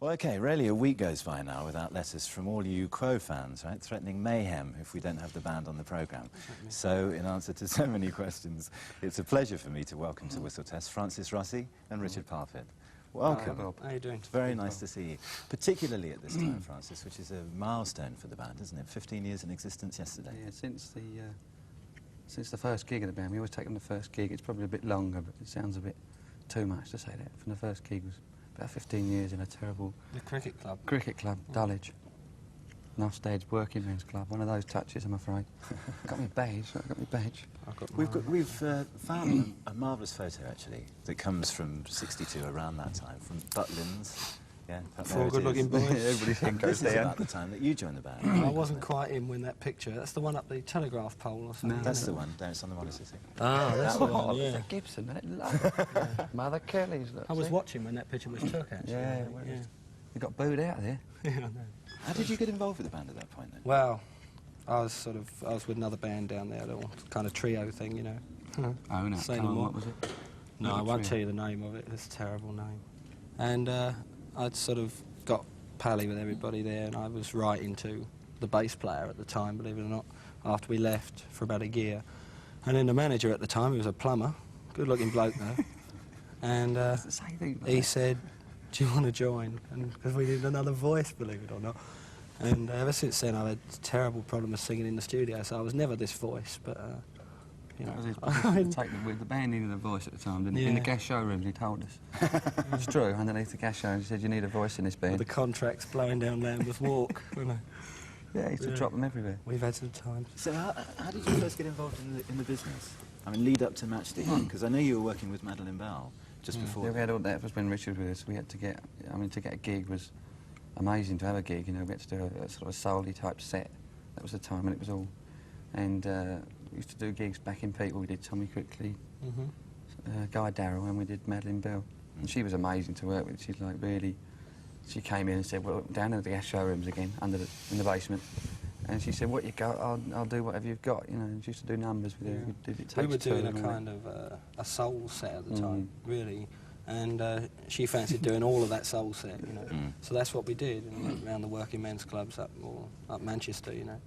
Well, OK, rarely a week goes by now without letters from all you QUO fans, right, threatening mayhem if we don't have the band on the programme. So, in answer to so many questions, it's a pleasure for me to welcome to Whistle Test Francis Rossi and Richard Parfitt. Welcome. Hi, Bob. How are you doing? It's very nice to see you. Particularly at this time, Francis, which is a milestone for the band, isn't it? 15 years in existence yesterday. Yeah, since the first gig of the band, we always take them the first gig. It's probably a bit longer, but it sounds a bit too much to say that. From the first gig was about 15 years in a terrible... The cricket club. Cricket club, Dulwich. Nufstead's Working Men's Club. One of those touches, I'm afraid. Got me badge. I got me badge. We've found a marvellous photo, actually, that comes from '62, around that time, from Butlins. Yeah, Four good-looking boys. Everything goes This is down. about the time that you joined the band. I wasn't quite in when that picture. That's the one up the telegraph pole or something. No, that's the one. There, it's on the monitor. Ah, that's the one, yeah. Gibson, that love. Mother Kelly's. Look, I was watching when that picture was took, actually. Yeah, you got booed out of there. Yeah, I know. How did you get involved with the band at that point, then? Well, I was with another band down there, a little kind of trio thing, you know. Oh, no. Say Come no on, more. what was it? No, I won't tell you the name of it. It's a terrible name. And I'd sort of got pally with everybody there, and I was writing to the bass player at the time, believe it or not, after we left for about a year. And then the manager at the time, he was a plumber, good-looking bloke though, and he said, "Do you want to join?" And because we needed another voice, believe it or not. And ever since then, I've had a terrible problem with singing in the studio, so I was never this voice, but, you know. The band needed a voice at the time, didn't it? In the gas showrooms, he told us. It's true, underneath the gas showroom, he said, you need a voice in this band. The contracts blowing down Lambeth Walk, you know. Yeah, he used to drop them everywhere. We've had some times. So how did you first get involved in the business? I mean, lead up to Matchstick, because I know you were working with Madeleine Bell just before. Yeah, we had all that. Was when Richard was with us. We had to get, to get a gig was amazing to have a gig, you know. We had to do a sort of a soul-y type set. That was the time when it was all. And we used to do gigs back in People. We did Tommy Quickly, Guy Darrell, and we did Madeleine Bell. And she was amazing to work with. She's like really... She came in and said, well, down in the gas showrooms again, in the basement. And she said, what you got, I'll do whatever you've got, you know. And she used to do numbers with her. We were doing a kind of a soul set at the time, really. And she fancied doing all of that soul set, you know. So that's what we did, and we went around the working men's clubs up Manchester, you know.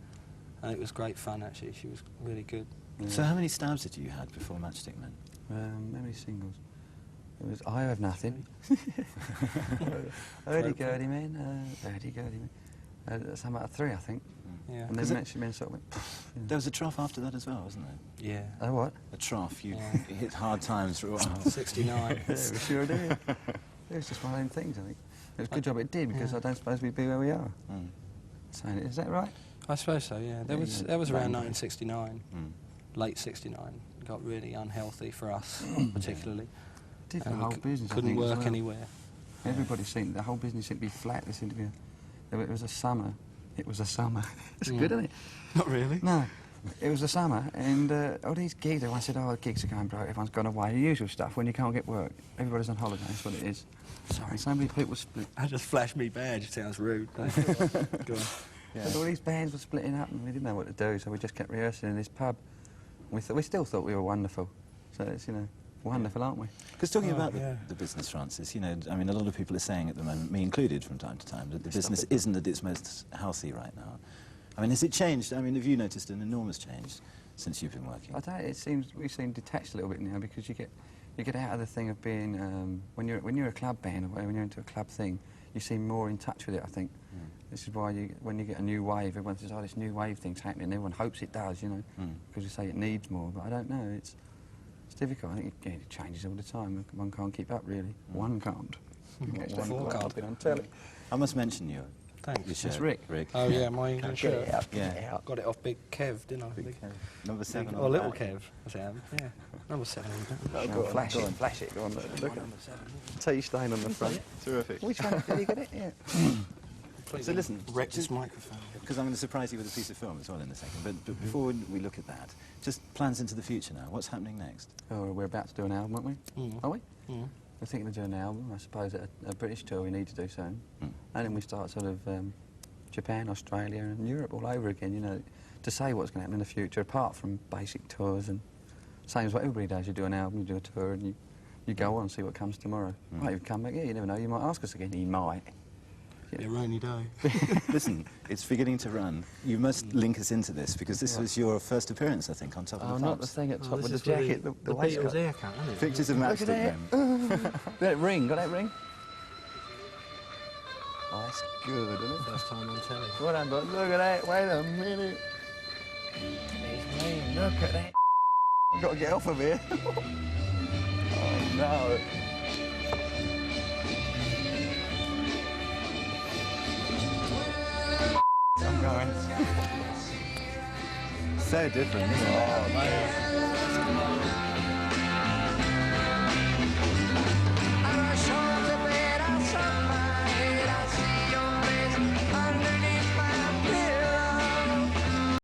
And it was great fun, actually. She was really good. Yeah. So how many stabs had you had before Matchstick Men? How many singles? It was I Have Nothing. Hurdy-gurdy man, hurdy-gurdy man. Some out of 3, I think. Yeah. And then Matchstick Men sort of went... You know. There was a trough after that as well, wasn't there? Yeah. Oh, what? A trough. You hit hard times for a while. 69. Yeah, we sure did. It was just one of them things, I think. It was a good job it did, because I don't suppose we'd be where we are. Saying it, is that right? I suppose so, yeah. That was around 1969, late 69. It got really unhealthy for us, particularly. Did the whole business, couldn't work anywhere. Everybody seemed, the whole business seemed to be flat. There seemed to be it was a summer. It was a summer. It's good, isn't it? Not really. No. It was a summer, and all these gigs, everyone said, oh, the gigs are going broke, everyone's gone away. The usual stuff, when you can't get work. Everybody's on holiday, that's what it is. Sorry. And so many people split. I just flashed me badge, it sounds rude. Go on. Yeah. So all these bands were splitting up, and we didn't know what to do, so we just kept rehearsing in this pub. We still thought we were wonderful. So it's, you know, wonderful, aren't we? Because talking about the business, Francis, you know, I mean, a lot of people are saying at the moment, me included from time to time, that the business isn't at its most healthy right now. I mean, has it changed? I mean, have you noticed an enormous change since you've been working? I don't know, we seem detached a little bit now, because you get out of the thing of being, when you're a club band, or when you're into a club thing, you seem more in touch with it, I think. This is why when you get a new wave, everyone says, oh, this new wave thing's happening, everyone hopes it does, you know, because you say it needs more, but I don't know, it's difficult. I think it changes all the time. One can't keep up, really. One can't. Four can't. Been on telly. I must mention you. Thanks. It's Rick. Oh, yeah, my English shirt. Yeah. Got it off Big Kev, didn't I? Big Kev. Number 7 or Little Kev, I say, yeah. Number 7. Flash it, go on, look at it. Number 7. Tea stain on the front. Terrific. Which one did you get it? Yeah. So listen, wreck this microphone. Because I'm going to surprise you with a piece of film as well in a second, but before we look at that, just plans into the future now. What's happening next? Oh, we're about to do an album, aren't we? Are we? We're thinking of doing an album, I suppose, a British tour we need to do soon. And then we start sort of Japan, Australia and Europe all over again, you know, to say what's going to happen in the future, apart from basic tours and same as what everybody does. You do an album, you do a tour, and you go on and see what comes tomorrow. Might even come back here, you never know, you might ask us again. You might. It'll be a rainy day. Listen, it's beginning to run. You must link us into this, because this was your first appearance, I think, on Top of Oh, the not the Pops. thing at top with this the is jacket, the the Beatles waistcoat. haircut, isn't it? Pictures of Matchstick Men. That ring, got that ring? Oh, that's good, isn't it? First time on telly. Well done, but look at that, wait a minute. It's me, look at that. I've got to get off of here. Oh, no. I'm going. So different, isn't it?